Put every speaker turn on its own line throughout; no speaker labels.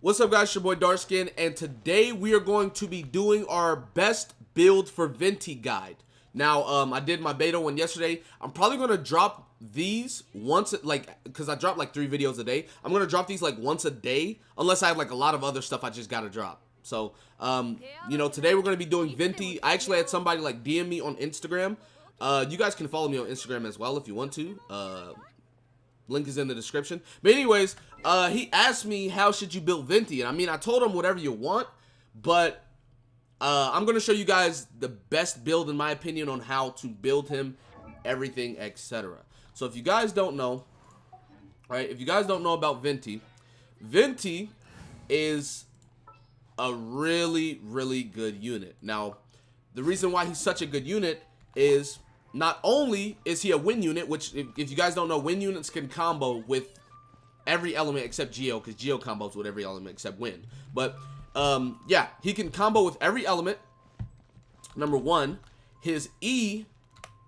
What's up, guys? It's your boy Darkskin, and today we are going to be doing our best build for Venti guide. Now, I did my beta one yesterday. I'm probably gonna drop these once, because I drop like 3 videos a day. I'm gonna drop these like once a day, unless I have like a lot of other stuff I just gotta drop. So, you know, today we're gonna be doing Venti. I actually had somebody like DM me on Instagram. You guys can follow me on Instagram as well if you want to. Link is in the description. But anyways, he asked me, how should you build Venti? And I mean, I told him whatever you want, but I'm going to show you guys the best build, in my opinion, on how to build him, everything, etc. So if you guys don't know, right, if you guys don't know about Venti, Venti is a really, really good unit. Now, the reason why he's such a good unit is not only is he a win unit, which if you guys don't know, win units can combo with every element except Geo, because Geo combos with every element except win. But yeah, he can combo with every element. Number one, his E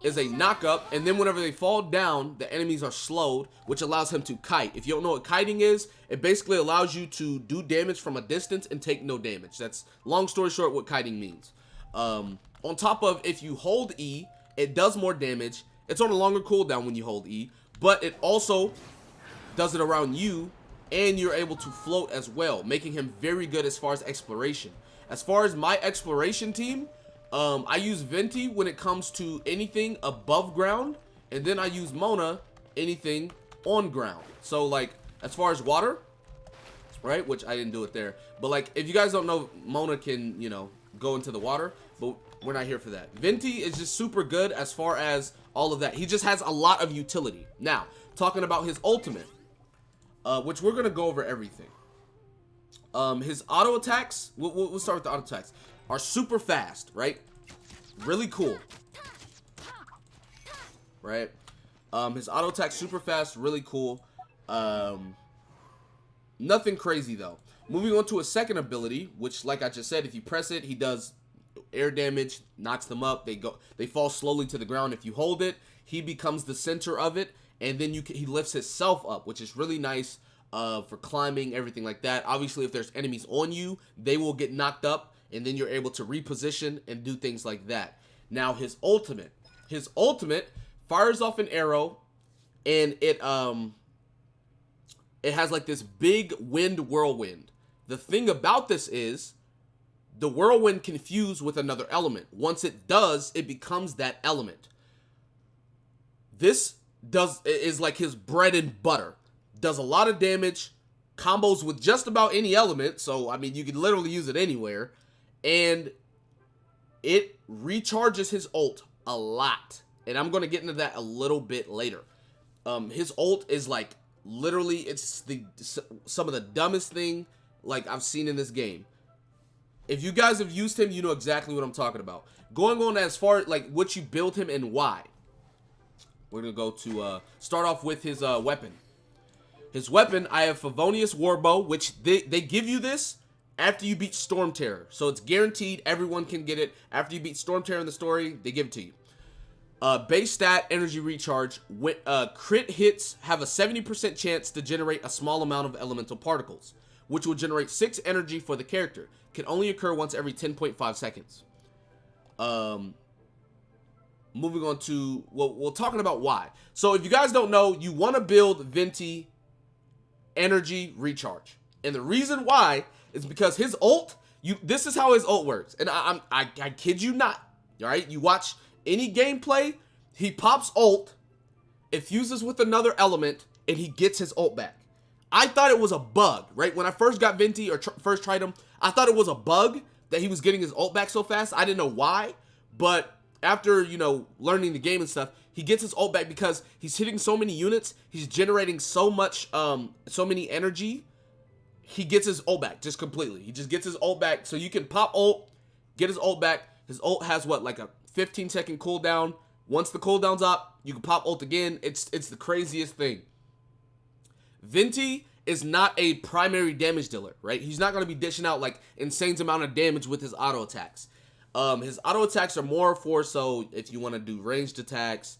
is a knock-up, and then whenever they fall down, the enemies are slowed, which allows him to kite. If you don't know what kiting is, it basically allows you to do damage from a distance and take no damage. That's, long story short, what kiting means. On top of, if you hold E, it does more damage. It's on a longer cooldown when you hold E, but it also does it around you, and you're able to float as well, making him very good as far as exploration. As far as my exploration team, I use Venti when it comes to anything above ground, and then I use Mona anything on ground. So like, as far as water, right, which I didn't do it there, but like, if you guys don't know, Mona can, you know, go into the water, but we're not here for that. Venti is just super good as far as all of that. He just has a lot of utility. Now, talking about his ultimate, which we're gonna go over everything. His auto attacks, we'll start with the auto attacks, are super fast, right? Really cool, right? His auto attacks super fast, really cool. Nothing crazy though. Moving on to a second ability, which, like I just said, if you press it, he does air damage, knocks them up. They fall slowly to the ground. If you hold it, he becomes the center of it, and then he lifts himself up, which is really nice for climbing, everything like that. Obviously, if there's enemies on you, they will get knocked up, and then you're able to reposition and do things like that. Now, his ultimate fires off an arrow, and it has like this big wind whirlwind. The thing about this is, the whirlwind can fuse with another element. Once it does, it becomes that element. This is like his bread and butter. Does a lot of damage, combos with just about any element, so I mean, you can literally use it anywhere, and it recharges his ult a lot, and I'm going to get into that a little bit later. His ult is like, literally, it's some of the dumbest thing like I've seen in this game. If you guys have used him, you know exactly what I'm talking about. Going on as far as like what you build him and why. We're going to go to start off with his weapon. His weapon, I have Favonius Warbow, which they give you this after you beat Storm Terror. So it's guaranteed everyone can get it. After you beat Storm Terror in the story, they give it to you. Base stat, energy recharge. Crit hits have a 70% chance to generate a small amount of elemental particles, which will generate 6 energy for the character. Can only occur once every 10.5 seconds. Moving on to, well, we're talking about why. So if you guys don't know, you want to build Venti energy recharge. And the reason why is because his ult, this is how his ult works. And I kid you not, all right? You watch any gameplay, he pops ult, it fuses with another element, and he gets his ult back. I thought it was a bug, right? When I first got Venti, or first tried him, I thought it was a bug that he was getting his ult back so fast. I didn't know why, but after, you know, learning the game and stuff, he gets his ult back because he's hitting so many units, he's generating so much, so many energy, he gets his ult back just completely. He just gets his ult back, so you can pop ult, get his ult back. His ult has what, like a 15-second cooldown. Once the cooldown's up, you can pop ult again. It's the craziest thing. Venti is not a primary damage dealer, right? He's not going to be dishing out like insane amount of damage with his auto attacks. His auto attacks are more for, so if you want to do ranged attacks,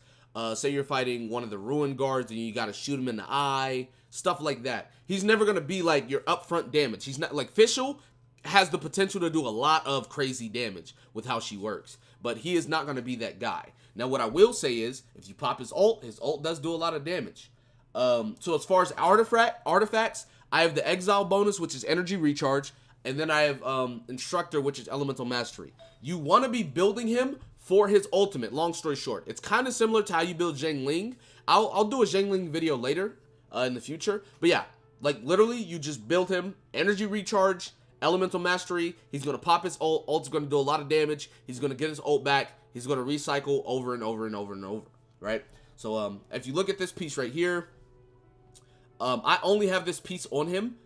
say you're fighting one of the ruin guards and you got to shoot him in the eye, stuff like that. He's never going to be like your upfront damage. He's not like Fischl has the potential to do a lot of crazy damage with how she works, but he is not going to be that guy. Now, what I will say is, if you pop his ult does do a lot of damage. So as far as artifacts, I have the exile bonus, which is energy recharge, and then I have instructor, which is elemental mastery. You want to be building him for his ultimate, long story short. It's kind of similar to how you build Zhengling. I'll do a Zhengling video later in the future. But yeah, like literally you just build him, energy recharge, elemental mastery. He's going to pop his ult. Ult's going to do a lot of damage. He's going to get his ult back. He's going to recycle over and over and over and over, right? So if you look at this piece right here, I only have this piece on him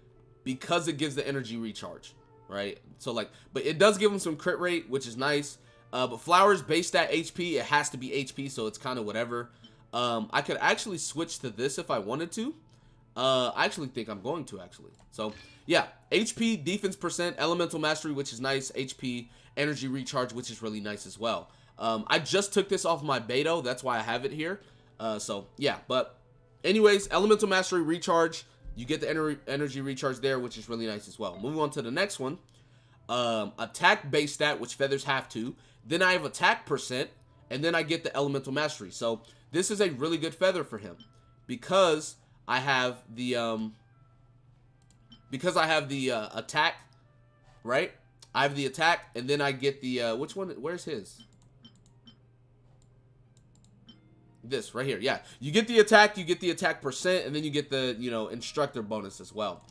because it gives the energy recharge, right? So like, but it does give him some crit rate, which is nice. But Flowers base stat HP, it has to be HP, so it's kind of whatever. I could actually switch to this if I wanted to. I actually think I'm going to actually. So yeah, HP, defense percent, elemental mastery, which is nice. HP, energy recharge, which is really nice as well. I just took this off my beta, that's why I have it here. So yeah, but anyways, elemental mastery recharge, you get the energy recharge there, which is really nice as well. Moving on to the next one. Attack base stat, which feathers have to. Then I have attack percent, and then I get the elemental mastery. So this is a really good feather for him because I have the attack, right? I have the attack, and then I get the which one? Where's his? This right here. Yeah, you get the attack percent, and then you get the instructor bonus as well.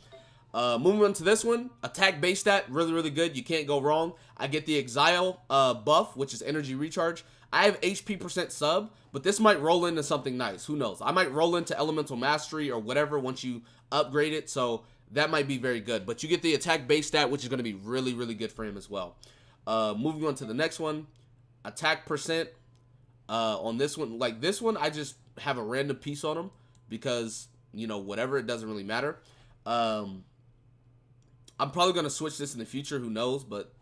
Moving on to this one, attack base stat, really good. You can't go wrong. I get the exile buff, which is energy recharge. I have HP percent sub, but this might roll into something nice. Who knows? I might roll into elemental mastery or whatever once you upgrade it. So that might be very good. But you get the attack base stat, which is going to be really good for him as well. Moving on to the next one, attack percent. On this one, like this one, I just have a random piece on him because whatever, it doesn't really matter. I'm probably going to switch this in the future, who knows, but,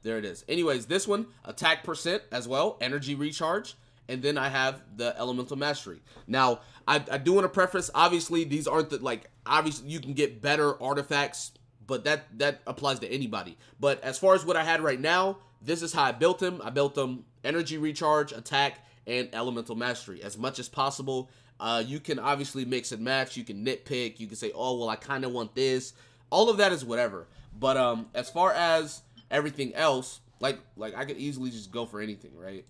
there it is. Anyways, this one, attack percent as well, energy recharge, and then I have the elemental mastery. Now, I do want to preface, obviously, these aren't obviously, you can get better artifacts, but that applies to anybody. But as far as what I had right now, this is how I built him. I built him energy recharge, attack, and elemental mastery as much as possible. You can obviously mix and match. You can nitpick. You can say, oh, well, I kind of want this. All of that is whatever. But as far as everything else, like I could easily just go for anything, right?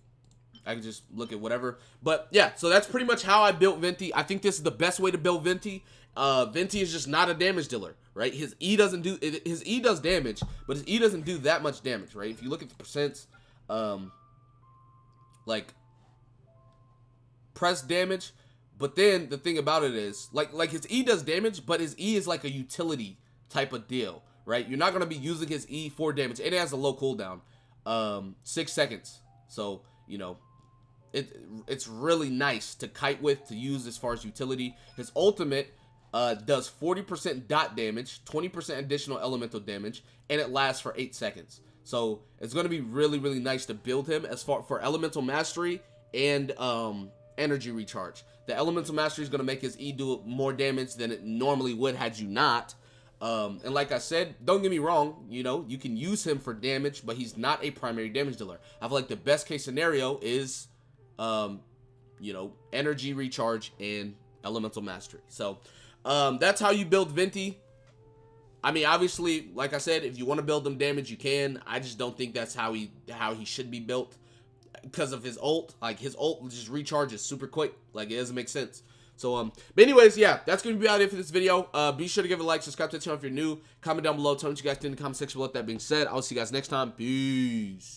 I could just look at whatever. But yeah, so that's pretty much how I built Venti. I think this is the best way to build Venti. Venti is just not a damage dealer, right? His E does damage, but his E doesn't do that much damage, right? If you look at the percents, like press damage, but then the thing about it is like his E does damage, but his E is like a utility type of deal, right? You're not going to be using his E for damage, and it has a low cooldown, 6 seconds. So it's really nice to kite with, to use as far as utility. His ultimate does 40% dot damage, 20% additional elemental damage, and it lasts for 8 seconds. So it's going to be really nice to build him as far for elemental mastery and energy recharge. The elemental mastery is going to make his E do more damage than it normally would had you not. And like I said, don't get me wrong, you can use him for damage, but he's not a primary damage dealer. I feel like the best case scenario is, energy recharge and elemental mastery. So, that's how you build Venti. I mean, obviously, like I said, if you want to build him damage, you can. I just don't think that's how he should be built because of his ult. Like, his ult just recharges super quick. Like, it doesn't make sense. So, but anyways, yeah, that's going to be about it for this video. Be sure to give it a like, subscribe to the channel if you're new. Comment down below. Tell me what you guys think in the comment section below. That being said, I'll see you guys next time. Peace.